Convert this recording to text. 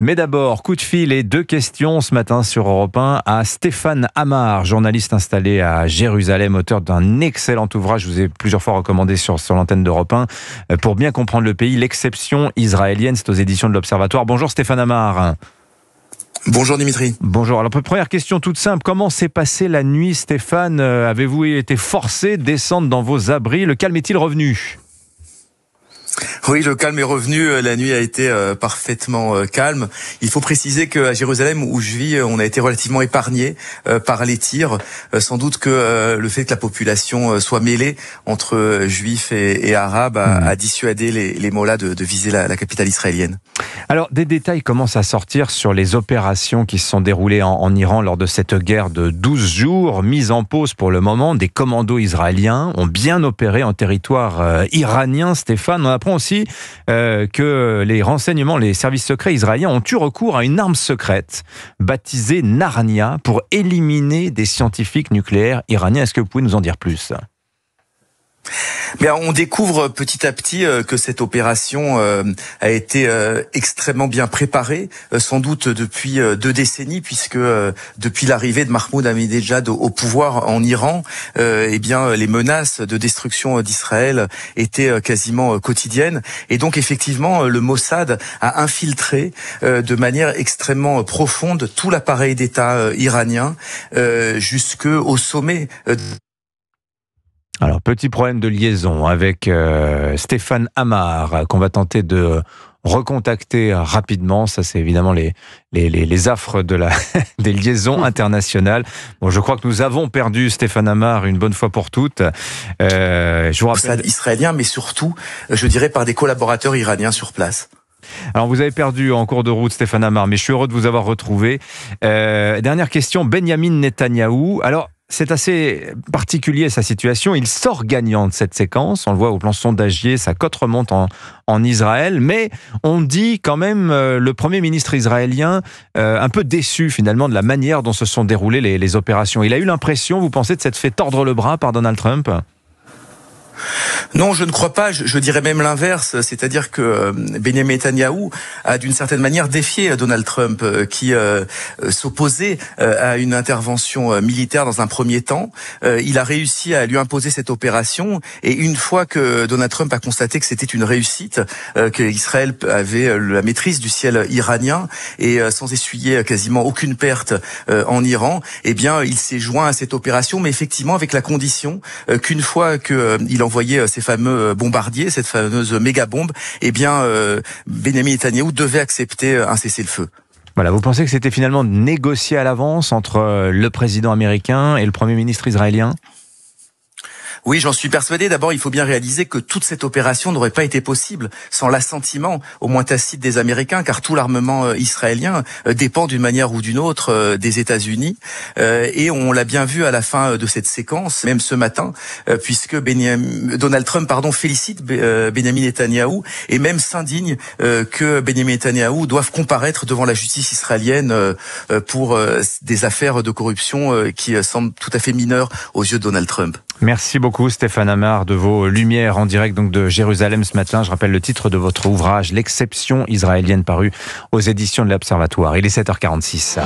Mais d'abord, coup de fil et 2 questions ce matin sur Europe 1 à Stéphane Amar, journaliste installé à Jérusalem, auteur d'un excellent ouvrage, je vous ai plusieurs fois recommandé sur l'antenne d'Europe 1, pour bien comprendre le pays, l'exception israélienne, c'est aux éditions de l'Observatoire. Bonjour Stéphane Amar. Bonjour Dimitri. Bonjour. Alors première question toute simple, comment s'est passée la nuit Stéphane? Avez-vous été forcé de descendre dans vos abris? Le calme est-il revenu? Oui, le calme est revenu. La nuit a été parfaitement calme. Il faut préciser qu'à Jérusalem, où je vis, on a été relativement épargné par les tirs. Sans doute que le fait que la population soit mêlée entre juifs et arabes a dissuadé les mollahs de viser la capitale israélienne. Alors, des détails commencent à sortir sur les opérations qui se sont déroulées en Iran lors de cette guerre de 12 jours, mise en pause pour le moment. Des commandos israéliens ont bien opéré en territoire iranien, Stéphane. On apprend aussi que les renseignements, les services secrets israéliens ont eu recours à une arme secrète baptisée Narnia pour éliminer des scientifiques nucléaires iraniens. Est-ce que vous pouvez nous en dire plus ? Bien, on découvre petit à petit que cette opération a été extrêmement bien préparée, sans doute depuis 2 décennies, puisque depuis l'arrivée de Mahmoud Ahmadinejad au pouvoir en Iran, eh bien les menaces de destruction d'Israël étaient quasiment quotidiennes. Et donc effectivement, le Mossad a infiltré de manière extrêmement profonde tout l'appareil d'État iranien jusqu'au sommet. Alors, petit problème de liaison avec Stéphane Amar, qu'on va tenter de recontacter rapidement. Ça, c'est évidemment les affres de des liaisons internationales. Bon, je crois que nous avons perdu Stéphane Amar une bonne fois pour toutes. Je vous rappelle... israélien, mais surtout, je dirais, par des collaborateurs iraniens sur place. Alors, vous avez perdu en cours de route Stéphane Amar, mais je suis heureux de vous avoir retrouvé. Dernière question, Benyamin Netanyahou. Alors, c'est assez particulier sa situation. Il sort gagnant de cette séquence. On le voit au plan sondagier, sa cote remonte en Israël. Mais on dit quand même le Premier ministre israélien un peu déçu finalement de la manière dont se sont déroulées les opérations. Il a eu l'impression, vous pensez, de s'être fait tordre le bras par Donald Trump ? Non, je ne crois pas. Je dirais même l'inverse, c'est-à-dire que Benyamin Netanyahou a d'une certaine manière défié Donald Trump, qui s'opposait à une intervention militaire dans un premier temps. Il a réussi à lui imposer cette opération, et une fois que Donald Trump a constaté que c'était une réussite, qu'Israël avait la maîtrise du ciel iranien et sans essuyer quasiment aucune perte en Iran, eh bien, il s'est joint à cette opération, mais effectivement avec la condition qu'une fois qu'il envoyait ces fameux bombardiers, cette fameuse méga-bombe, eh bien, Benyamin Netanyahou devait accepter un cessez-le-feu. Voilà, vous pensez que c'était finalement négocié à l'avance entre le président américain et le Premier ministre israélien ? Oui, j'en suis persuadé. D'abord, il faut bien réaliser que toute cette opération n'aurait pas été possible sans l'assentiment, au moins tacite, des Américains, car tout l'armement israélien dépend d'une manière ou d'une autre des États-Unis. Et on l'a bien vu à la fin de cette séquence, même ce matin, puisque Donald Trump félicite Benyamin Netanyahou et même s'indigne que Benyamin Netanyahou doive comparaître devant la justice israélienne pour des affaires de corruption qui semblent tout à fait mineures aux yeux de Donald Trump. Merci beaucoup Stéphane Amar de vos lumières en direct donc de Jérusalem ce matin. Je rappelle le titre de votre ouvrage, L'exception israélienne, paru aux éditions de l'Observatoire. Il est 7h46.